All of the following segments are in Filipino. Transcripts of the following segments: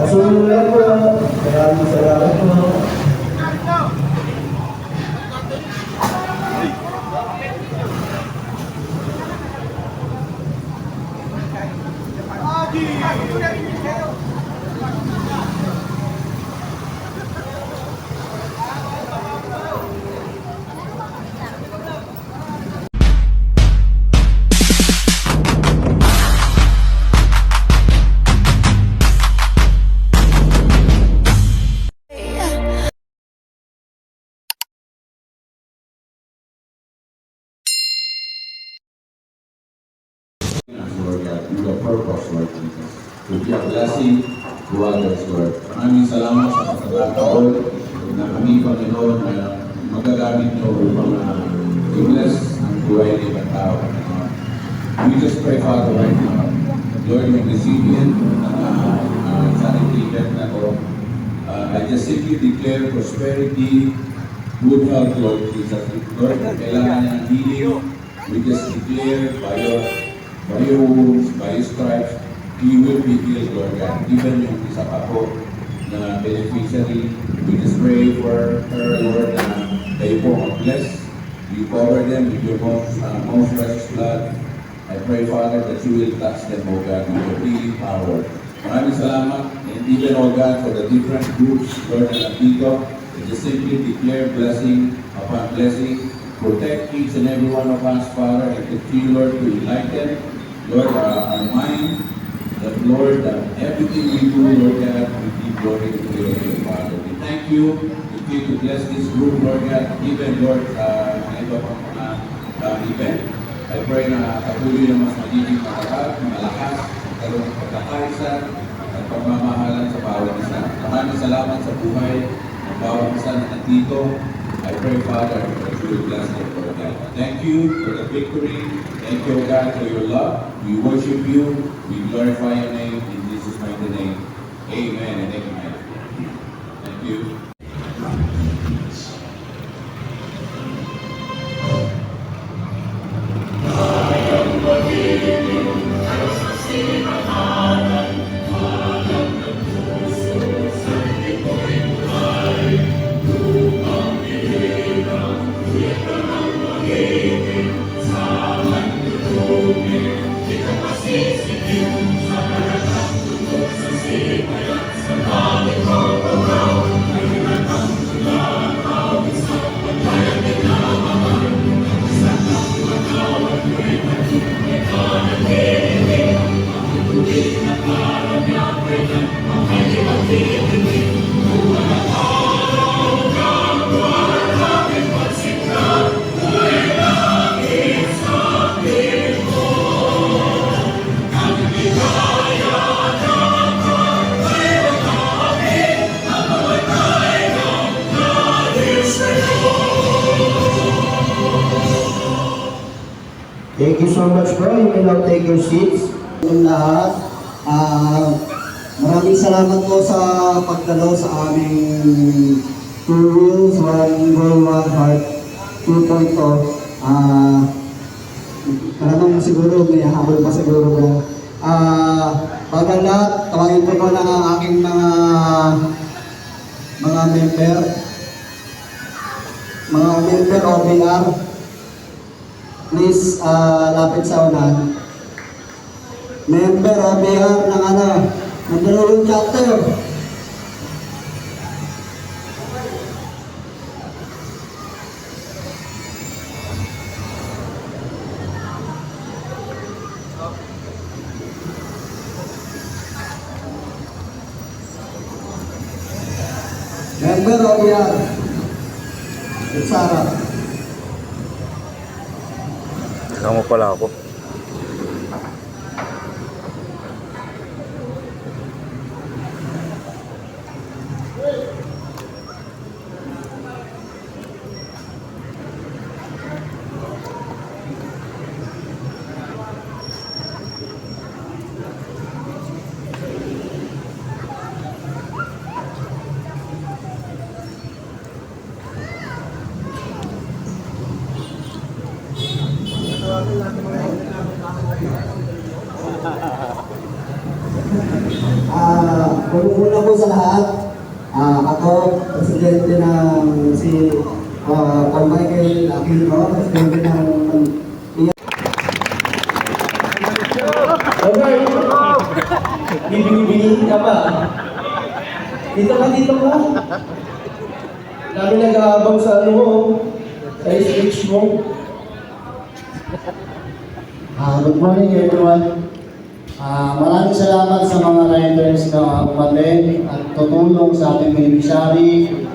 Pasunulan po. Maraming salamat po. Lord God, with a purpose, Lord Jesus, to be a blessing to others, Lord. Maraming salamat sa pagkakataon na kami, Panginoon, na magagamit nyo upang i-bless ang buhay ng ibang tao. We just pray, Father, right now, Lord, yung recipient ng charity event na ko, I just simply declare prosperity, good health, Lord Jesus. Lord, kailangan niya ng healing. We just declare by your wounds, by your stripes, He will be healed, Lord God. Even yung isa pa po na beneficiary, we just pray for her, Lord, na kayo po mag-bless. You cover them with your most precious blood. I pray, Father, that you will touch them, O God, with your healing power. Maraming salamat, and even, O God, for the different groups, Lord, na nandito, we just simply declare blessing upon blessing. Protect each and every one of us, Father, and continue, Lord, to enlighten, Lord, our mind, that, Lord, everything we do, Lord God, we give glory to your name, Father. We thank you. Continue to bless this group, Lord God, even, Lord, ito pang mga event. I pray na patuloy na mas magiging malakas, magkaroon ng pagkakaisa at pagmamahalan sa bawat isa. Maraming salamat sa buhay ng bawat isa na nandito. I pray, Father, that you will bless them, Lord God. Thank you for the victory. Thank you, God, for your love. We worship you. We glorify your name in Jesus' mighty name. Amen and amen. Thank you. Thank you so much, bro. You may now take your seats. Ang lahat, maraming salamat po sa pagdalo sa aming Two Wheels, One Goal, One Heart 2.0. Maraming siguro, may habol pa siguro ko. Bago lahat, tawagin ko po na ang aking mga member OBR. Please, lapit sa unan. Member OBR ng nandalo yung chapter. Member OBR. Sarah. Kasama pala ako. Una po sa lahat, ako, presidente ng si Michael Aquino, presidente ng Okay. Bibili ka pa. Dito ka. Kami nag-aabang sa ano mo, sa speech mo. Good morning everyone. Maraming salamat sa mga riders na umaten at tutulong sa ating beneficiary.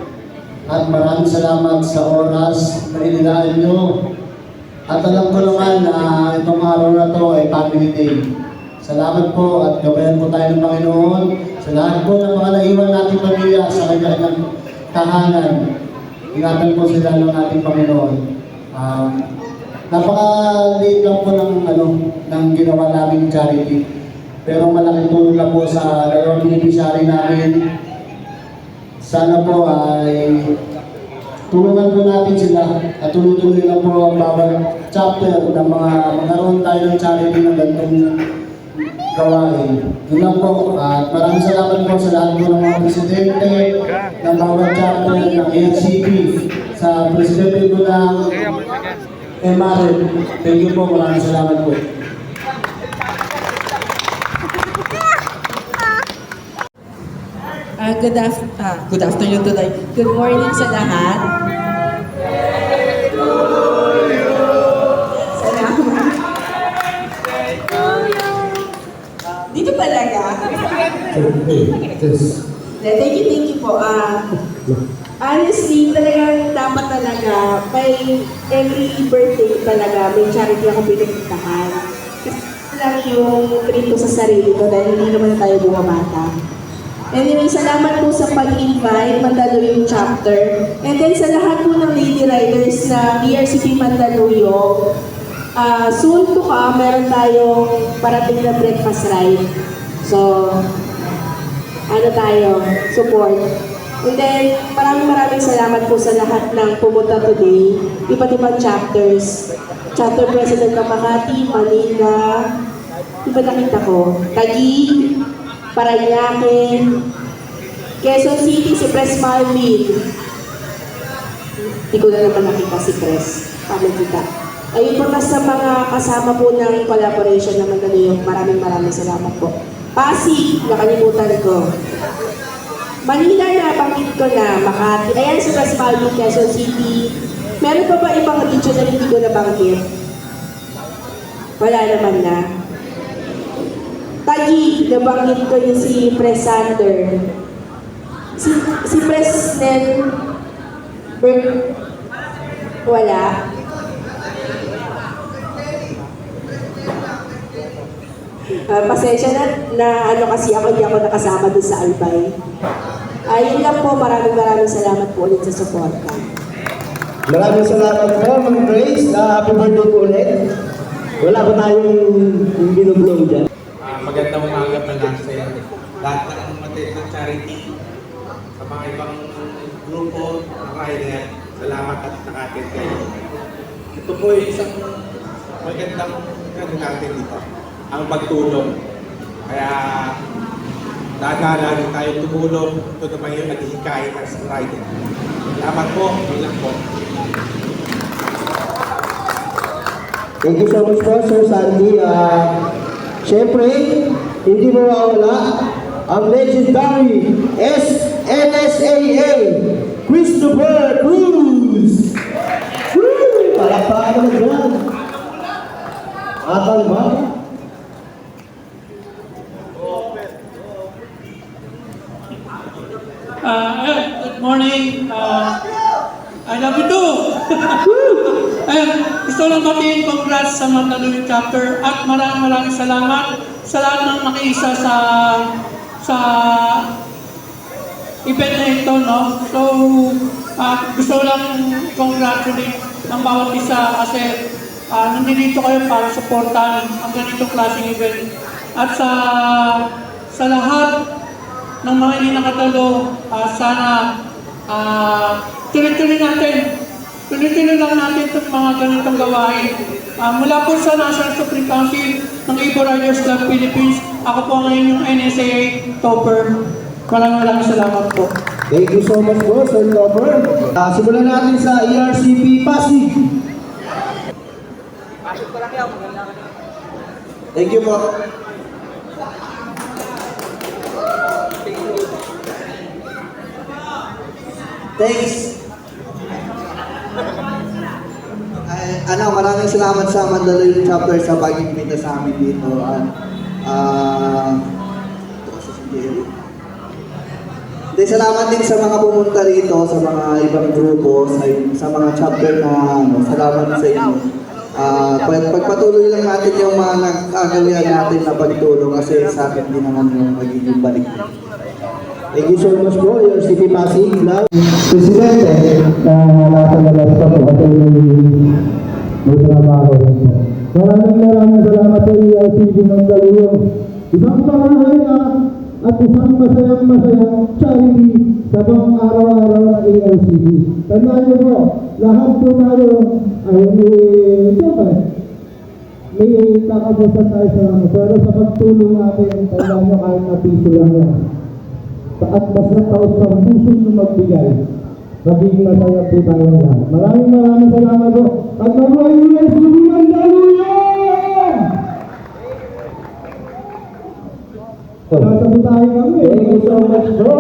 At maraming salamat sa oras na inilaan nyo. At alam ko naman na itong araw na to ay family day. Salamat po at gabayan po tayo ng Panginoon. Sa lahat po ng mga naiwan nating pamilya sa kanyang tahanan. Ingatan po sila ng ating Panginoon. Napaka-liit lang po ng ginawa naming charity. Pero malaking tulong na po sa dalawang beneficiary namin. Sana po ay tulungan po natin sila at tuloy-tuloy na po ang bawat chapter ng mga magkaroon tayo ng charity ng ganitong gawain. Yun lang po. At maraming salamat po sa lahat po ng mga presidente ng bawat chapter ng AFCP, sa presidente po ng MRL. Thank you po. Maraming salamat po. Good afternoon today. Good morning sa lahat. Salamat. Dito talaga? Thank you po. Honestly, talagang dapat talaga, may every birthday talaga, may charity ako pinagpuntahan. Kasi lang yung treat ko sa sarili ko dahil hindi naman tayo bumabata. Anyway, salamat po sa pag-invite, Mandaluyong Chapter. And then sa lahat po ng Lady Riders na BRCP Mandaluyong, soon to come, meron tayong parating na breakfast ride. So, support. And then, maraming salamat po sa lahat ng pumunta today. Iba't ibang chapters. Chapter President ng Makati, Manila, iba nakita ko, Taguig, Parañaque, Quezon City, si Pres Marvin. Hindi ko na naman nakita si Pres. Paano kita? Ayun po sa mga kasama po ng collaboration naman na yun. Maraming salamat po. Pasig, nakalimutan ko. Manila na, pangit ko na. Makati. Ayan si Pres Marvin, Quezon City. Meron pa ba ibang region na hindi ko nabanggit? Wala naman na. Taguig, nabanggit ko yung si Pres Sander. Si Pres Nen, wala. Pasensya na ano kasi ako, hindi ako nakasama doon sa Albay. Yun lang po, maraming salamat po ulit sa suporta. Maraming salamat po, Ma'am Grace. Happy birthday po ulit. Wala ba tayong binublong dyan? Magandang umaga pala sa lahat ng umatid ng charity, sa mga ibang grupo ng rider. Salamat at nakatid kayo. Ito po ay isang magandang natin dito, ang pagtulong. Kaya dadala tayo tumulong. Ito naman yung naghihikain ng isang rider. Salamat po. Bilang po. Thank you so much po, Sir Sandy. Siyempre, hindi mo mawala ang legendary NSAA Christopher Cruz! Woo! Palakpakan naman dyan. Atal ba? Good morning. I love you too. Gusto lang batiin, congrats sa Mandaluyong Chapter at maraming salamat sa lahat ng nakiisa sa event na ito, no? So, gusto lang congratulate ng bawat isa kasi nandito kayo para supportan ang ganitong klaseng event. At sa lahat ng mga hindi nakatalo, sana tuloy-tuloy lang natin itong mga ganitong gawain. Mula po sa National Supreme Council ng Ibo Riders Club Philippines, ako po ngayon yung NSAA Topper. Maraming salamat po. Thank you so much po, Sir Lover. Simulan natin sa ERCP Pasig. Thank you po. Thanks. Maraming salamat sa Mandaluyong Chapter sa pag-imbita sa amin dito. Salamat din sa mga pumunta rito, sa mga ibang grupo, sa mga chapter na salamat sa inyo. Pagpatuloy lang natin yung mga nagkagalian natin na pagtulong kasi sa akin din naman yung magiging balik. Thank you so much po, ERCP Pasig. Presidente, nasa labas pa po at may trabaho rin po. Maraming salamat sa ERCP Mandaluyong. Isang pangalan at isang masayang charity sa pang araw-araw ng ERCP. Tandaan niyo po, lahat po tayo ay may kakabusan tayo sa mga. Pero sa pagtulong natin, tandaan niyo kahit na piso lang yan. At basta taos ng puso nyo magbigay, magiging masaya po tayo lahat. Maraming salamat po. At mabuhay nyo yung ERCP Mandaluyong! Sasabutain kami. Thank you so much po.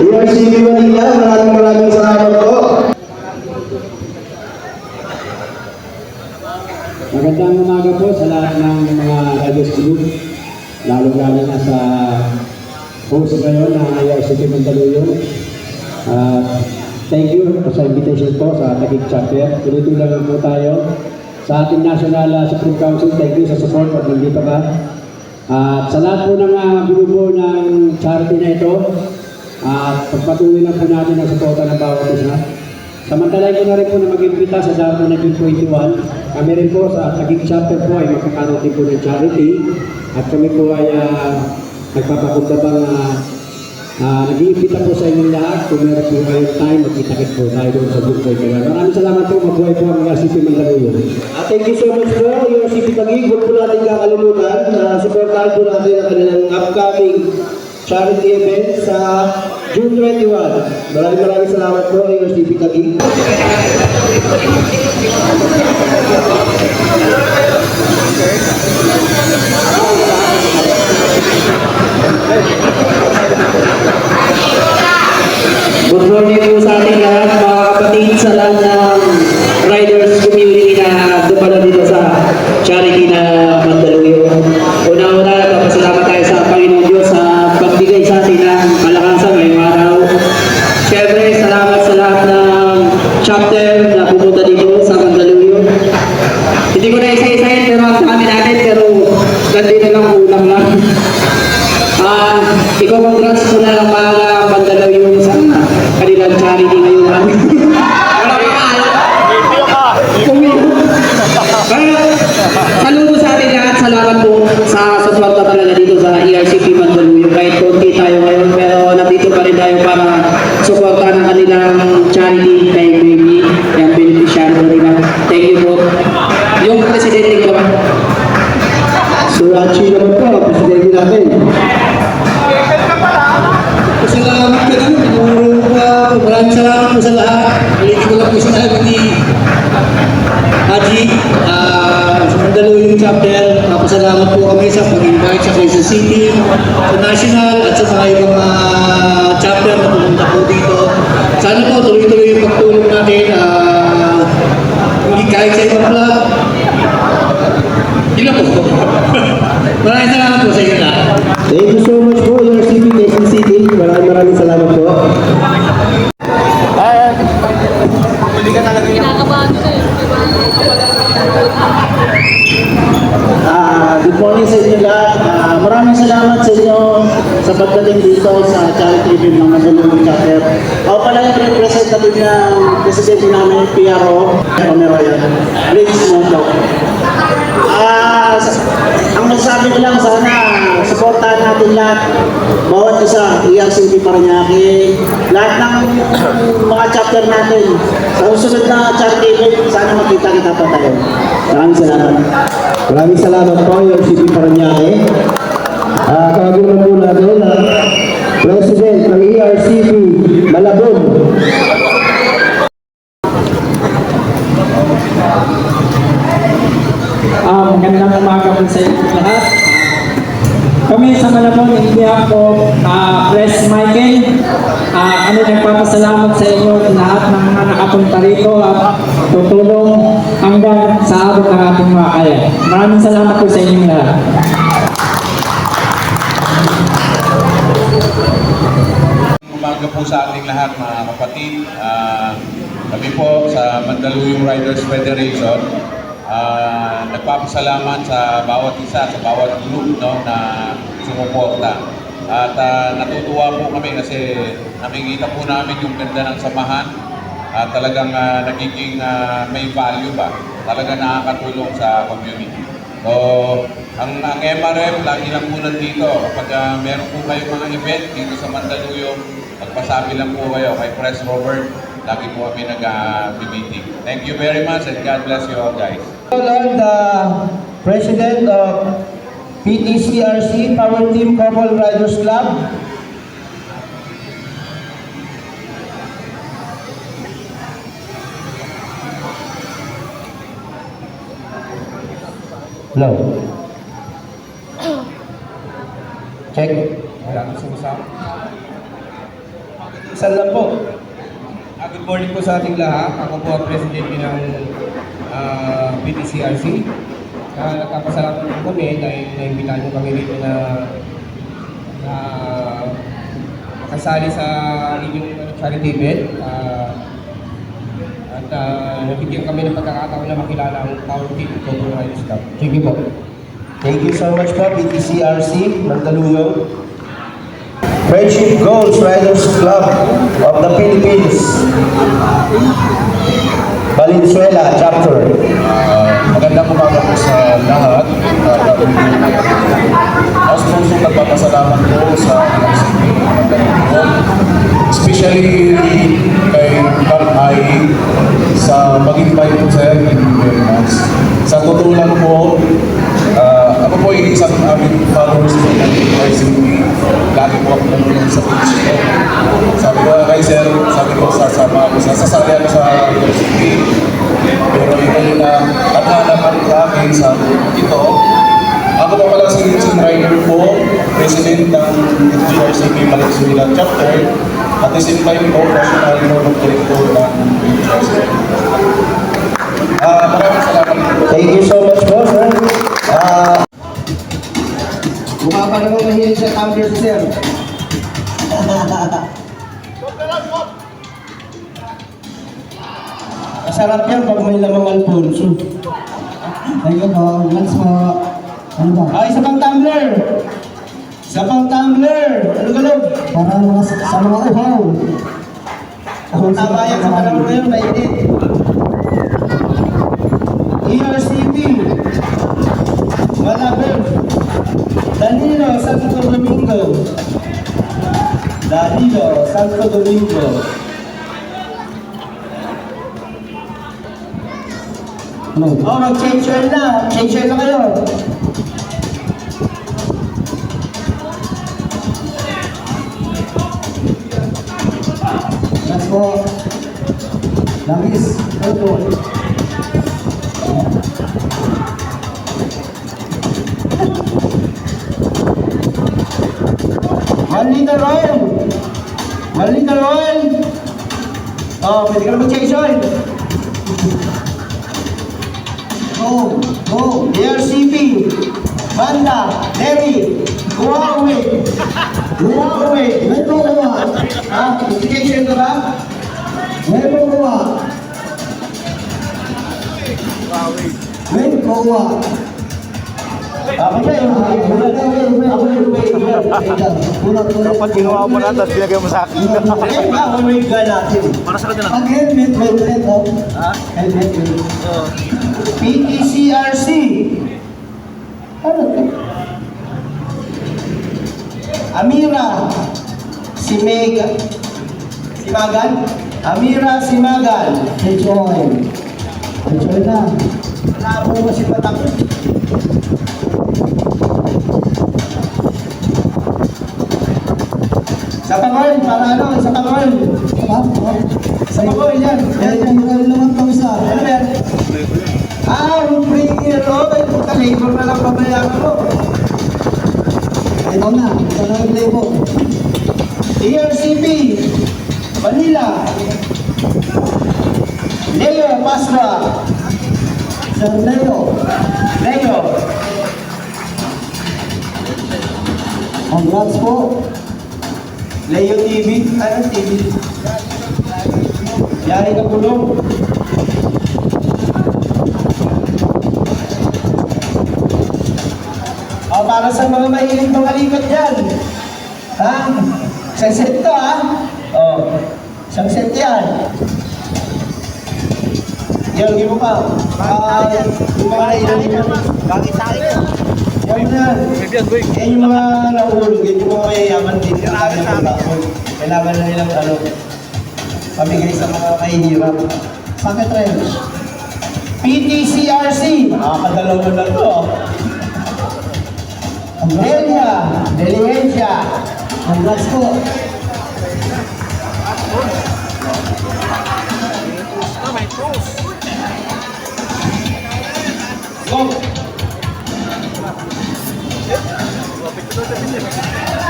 ERCP Manila, maraming salamat po. Magandang umaga po sa lahat ng mga Radios Group, lalo-lalo na sa host ngayon ng ERCP Mandaluyong. Thank you sa invitation po sa Taguig Chapter. Tuloy-tuloy lang po tayo sa ating National Supreme Council. Thank you sa support at nandito ka. At sa lahat po ng grupo ng charity na ito, pagpatuloy na po natin ang suporta ng bawat isa. Samantalay ko na rin po na mag-imbita sa darating na June 21. Kami rin po sa Taguig Chapter po ay magkakaroon din po ng charity. At kami po ay nagpapakundabang nag-iimbita po sa inyong lahat. Kung meron po kayong time, magkita-kit po tayo doon sa June 21. Maraming salamat po. Mabuhay po ang ERCP Mandaluyong. Thank you so much po, ERCP Taguig. Huwag po natin kakalimutan na supportahan po natin ang kanilang upcoming charity event sa June 21. Maraming salamat po, ERCP Taguig. Good morning po sa ating lahat, mga kapatid sa lahat ng riders community na dumalo dito sa charity na Mandaluyong. Una-una, papasalamat tayo sa Panginoon Diyos sa pagbigay sa atin ng kalakasan ngayong araw. Siyempre, salamat sa lahat ng chapter na pumunta dito sa Mandaluyong. Hindi ko na isa-isahin pero ang dami natin, pero nandito lang ulang lang. Ikaw congrats ko na lang mga Mandaluyong sa kanilang charity ngayon. Saludo sa atin lahat. Salamat po sa suporta talaga dito sa ERCP Mandaluyong. Kahit konti tayo ngayon, pero nandito pa rin tayo para suporta ng kanilang charity kay Baby, yung beneficiary rin. Thank you po. Yung presidente ko. Surachi naman po, presidente natin. Salamat ka naman, pinuro pa. Maraming salamat po sa lahat. Ulitin ko lang po sinabi ni Haji sa Mandaluyong Chapter. Papasalamat po kami sa pag-invite sa Quezon City, sa National at sa mga ibang chapter na pumunta po dito. Sana po tuloy-tuloy yung pagtulong natin. Hindi kahit sa ibang club. Yun lang po. Maraming salamat po sa inyo lahat. Thank you so much po, ERCP Quezon City. Maraming salamat po. Good morning sa inyo lahat. Maraming salamat sa inyo sa pagdating dito sa charity event ng Mandaluyong Chapter. Ako pala yung representative ng presidente namin, PRO, Pomeroy, Ladies Mondo. Ang masasabi ko lang, sana supportahan natin lahat, bawat isa, ERCP Parañaque, lahat ng mga chapter natin. Sa susunod na charity event, sana makita-kita pa tayo. Maraming salamat. Maraming salamat po, ERCP Parañaque. Tawagin mo muna natin President ng ERCP Malabon. Magandang umaga po sa inyo lahat. Kami sa Malabon, in behalf of Press Michael, kami nagpapasalamat sa inyo lahat ng mga nakapunta rito at tutulong hanggang sa abot ng ating mga kaya. Maraming salamat po sa inyong lahat. Umaga po sa ating lahat mga kapatid. Kami po sa Mandaluyong Riders Federation. Nagpapasalamat sa bawat isa, sa bawat group na sumuporta. At natutuwa po kami kasi nakikita po namin yung ganda ng samahan at talagang nagiging may value ba? Talaga nakakatulong sa community. So, ang MRF lagi lang po nandito. Kapag meron po kayong mga event dito sa Mandaluyong, magpasabi lang po kayo kay Press Robert. Lagi po kami nag-meeting. Thank you very much and God bless you all guys. Lord, the President of PTCRC, Power Team Couple Riders Club. Hello. Check. Wala ko sumusap. Saan lang po? Good morning po sa ating lahat. Ako po ang presidente ng PTCRC. Nagpapasalamat po kami dahil naimbitahan nyo kami rito na makasali sa inyong charity event. At nabigyan kami ng pagkakataon na makilala ang Power Team Couple Riders Club. Sige po. Thank you so much po, PTCRC, Mandaluyong. Friendship Goals Riders Club of the Philippines. Valenzuela Chapter. Magandang umaga po sa lahat. Mas puso nagpapasalamat po sa especially kay Ma'am Ai sa pag-invite po sa sa totoo lang po, ako po yung isang aming followers po ng RCP. Lagi po ako nanonood sa page ko. Sabi ko kay sir, sabi ko sasama ako, sasasali ako sa RCP. Pero yun na at hanapan ka akin sa ito. Ako po pala si rider po, president ng RCP Valenzuela Chapter. At the same time po, national program director ng RCP. Maraming salamat po. Thank you so much po, sir. Bumaba na mo mahilig sa tumbler, sir. Masarap yan pag may lamang Alfonso. Ayun po, once mo. Ano ba? Ah, isa pang tumbler! Isa pang tumbler! Ano galog? Para mga sa mga uhaw. Kung tama yan sa panahon ngayon, mainit. ERCP, Malabon, Danilo Santo Domingo. Danilo Santo Domingo. Oh, mag-change oil na. Change oil na kayo. Once po. Langis. Ano po? One liter oil. 1 liter oil. Oh, pwede ka na mag-change oil. Go! Go! ERCP, Banda, Derry, Huawei. May kukuha! Ah, notification ka ba? May kukuha! May kukuha! Ako na yun. Dapat ginawa mo na, tapos pinagay mo sa akin. Eh, Huawei ka natin. Pag helmet, helmet, oh. Helmet, helmet. PTCRC. Ano to? Amira Simagan. Amira Simagan. Change oil. Change oil na. Wala po kasi patakot. Ako, yan. Yan, meron naman ito isa. Ano yan? Yung free ito. Labor na lang pabayaran mo. Ito na yung label. ERCP, Manila, Leo Pasra, Sir Leo, congrats po. Leo TV, TV? Yari ka pulong. Para sa mga mahilig mangalikot dyan. Ha? Isang set to, ha? Isang set yan. Yan, give mo pa. Yung mga ilan. Bakit sa akin? Yan yan. Yan yung mga nahulog. Yan yung mga mayayaman din. Kailangan na nilang pamigay sa mga mahihirap. Bakit rin? PTCRC. Makakadalawa na to. Delihencia. Congrats po. Go.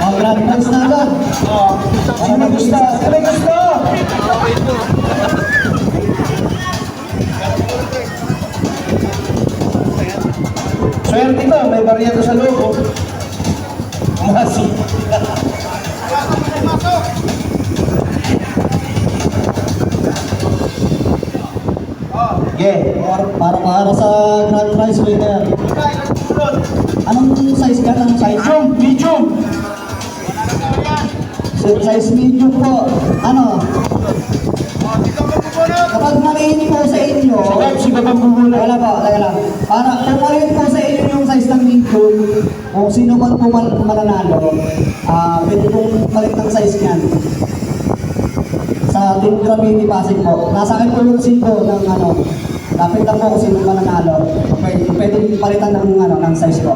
Congrats na agad. Sino gusto? Sino gusto? Swerte to, may barya to sa loob. Masi. Okay. Para sa grand prize winner. Anong size ka? Anong size? Medium. Size medium po. Ano? Kapag maliit po sa inyo, Sige pa bubula. wala po, teka lang. Para kung maliit po sa inyo yung size ng medium, kung sino man po mananalo, pwede pong palit ng size niyan. Sa Team Graffiti Pasig po. Nasa akin po yung sigo ng lapit lang po kung sino mananalo. Pwede palitan ng size ko.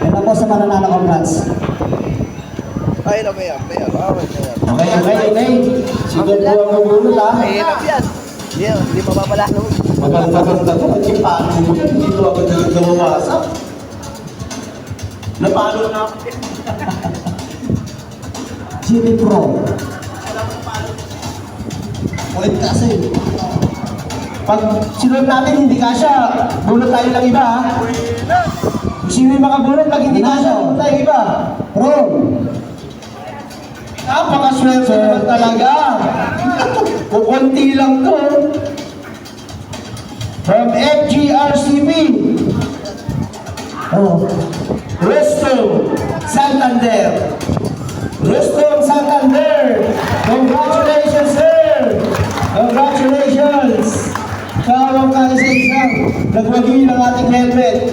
Yan lang po sa mananalo, congrats. Ay, na mayor. Okay. Sige po ang bubulot, ha? Mahirap yan. Hindi mababalalo. Maganda to. Kasi paano mo yan? Dito ako nagkawawasak. Napalo na ako. GB Pro. Wait kasi. Pag sinunod natin, hindi kasya. Bulot tayo ng iba, ha? Sino yung makabulot pag hindi kasya? Bulot tayo ng iba. Pro. Napakaswerte naman talaga. Kukunti lang to. From FGRCB. Resto Santander. Congratulations, sir. Congratulations. Kawang kaisa-isang nagwagi ng ating helmet.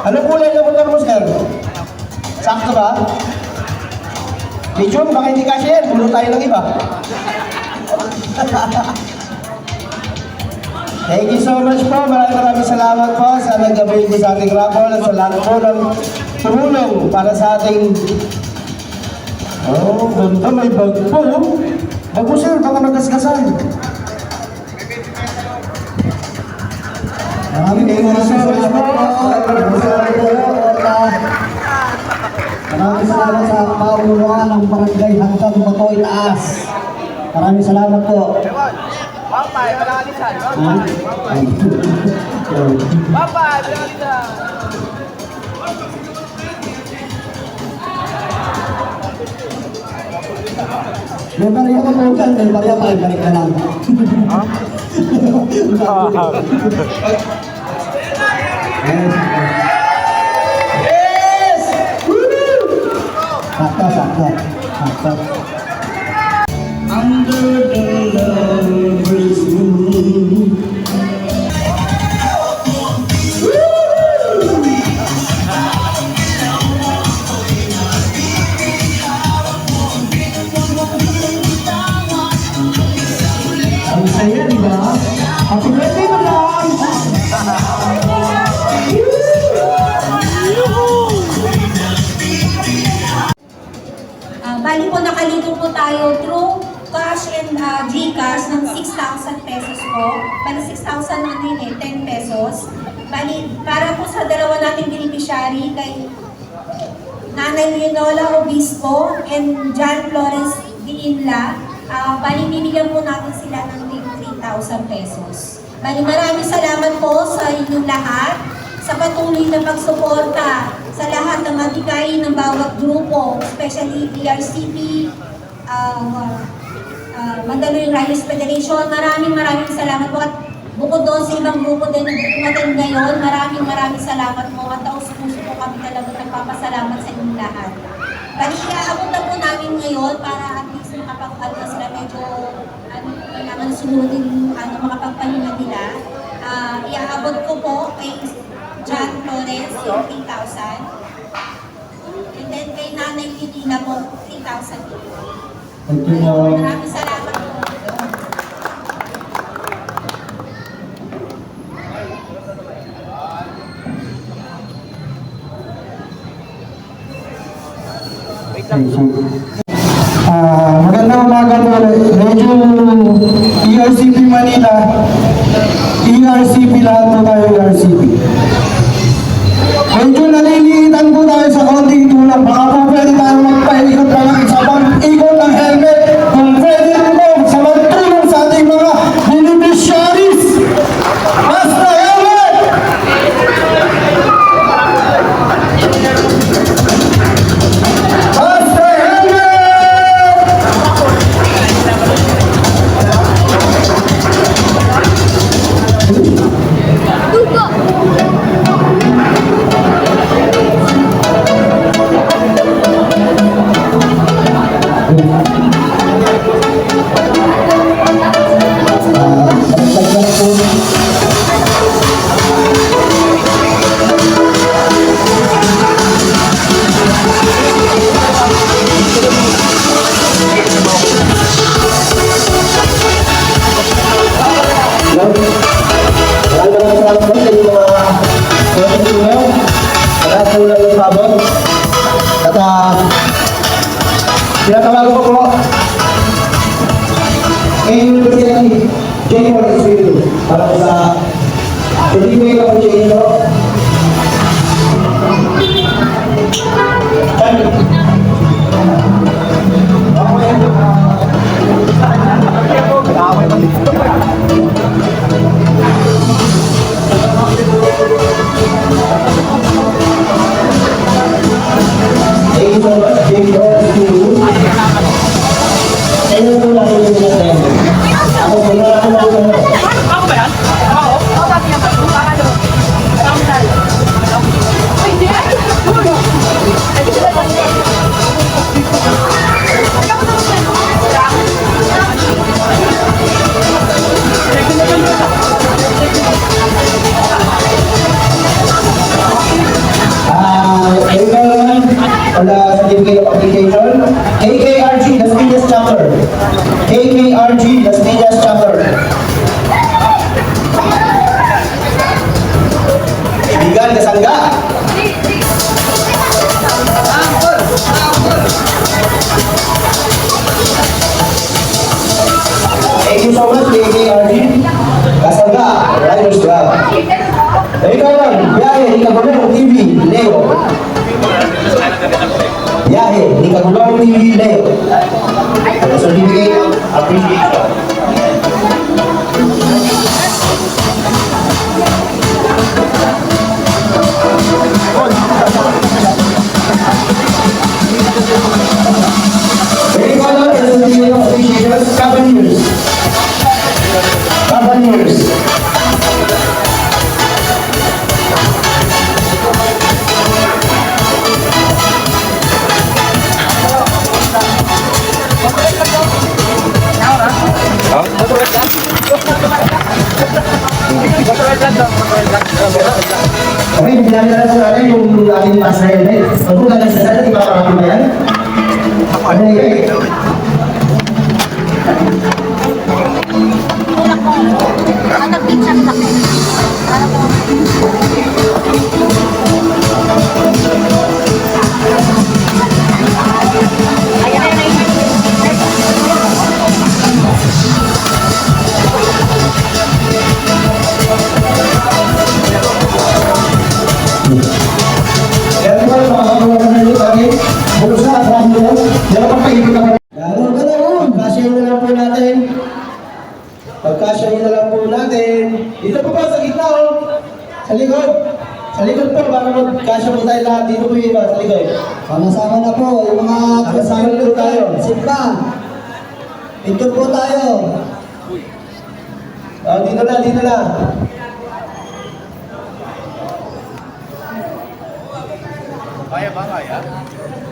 Anong kulay na motor mo, sir? Sakto ba? Medium, baka hindi kasi yan. Pulo tayo ng iba. Thank you so much po. Maraming salamat po sa nag-avail po sa ating raffle at sa lahat po ng tumulong para sa ating... Oh, ganda. May bag po. Bag po, sir. Baka magasgasan. Maraming salamat po. Maraming salamat sa paunuan ng barangay hanggang Bato Itaas. Maraming salamat po. Papay, malakalisan. Ha? Papay, malakalisan. May barya ka po dyan. May barya pa. Balik ka lang. Yes! Sakto. Under the lover's moon. Ang saya, di ba? Happy birthday, madam! Bali po nakalito po tayo through cash and akin Gcash ng 6,000 pesos po. Bali 6,000 lang din 10 pesos. Bali, para po sa dalawa nating beneficiary kay Nanay Leonola Obispo and John Flores Diinla, bali bibigyan po natin sila ng 3,000 pesos. Bali, maraming salamat po sa inyong lahat sa patuloy na pagsuporta sa lahat ng matigay ng bawat grupo, especially PRCP, Mandaluyong Riders Federation. Maraming salamat po at bukod doon sa ibang grupo din na dumating ngayon, maraming salamat po at taos-puso po kami talaga nagpapasalamat sa inyong lahat. Bali, iaabot na po namin ngayon para at least makapag-ano sila medyo kailangan sunodin makapagpahinga nila. Iaabot ko po kay John Flores yung 3,000. And then kay Nanay Lidina po, 3,000. Thank you po. Maraming salamat po. Magandang umaga po. Medyo ERCP Manila. ERCP lahat po tayo ERCP. Medyo naliliitan po tayo sa konting tulong. Baka po pwede tayo magpaikot pa ng isang ikot ng helmet. Kung pwede po sa magtulong sa ating mga beneficiaries. Basta helmet! Basta helmet! Tinatawagan ko po ngayon Presidente J.Paul Espiritu para po sa Pilipinig ako J.Paul thank you so much, J.Paul Espiritu. Ayun po lang yung natin. Ako po na ako lang. Ako ba yan? Ako? Ako ba yan? On the certificate of application, KKRG, Las Piñas chapter. KKRG, Las Piñas chapter. Kaibigan, kasangga. Thank you so much, KKRG. Kasangga, Riders Club. Ikaw lang, biyahe, Ikagulong TV, Leo. Biyahe, Ikagulong TV, Leo. Certificate of appreciation. Very well done, certificate of appreciation, Cavaliers. Cavaliers. Okay, binalala sa natin yung ating master helmet. Huwag po galing sa natin, ipaparami ba yan? Okay. Sa likod po, para magkasya po tayo lahat. Dito po yung iba, sa likod. Sama-sama na po, yung mga Sama po tayo. Simba. Picture po tayo. Dito na, dito na.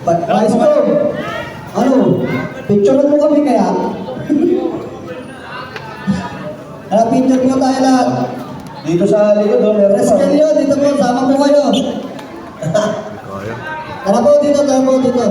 Vice ko. Ano? Picture mo kami kaya? Picture po tayo lahat. Dito sa likod, meron pa. Reskelyo, dito po, sama po kayo. Tara po dito, tara po dito.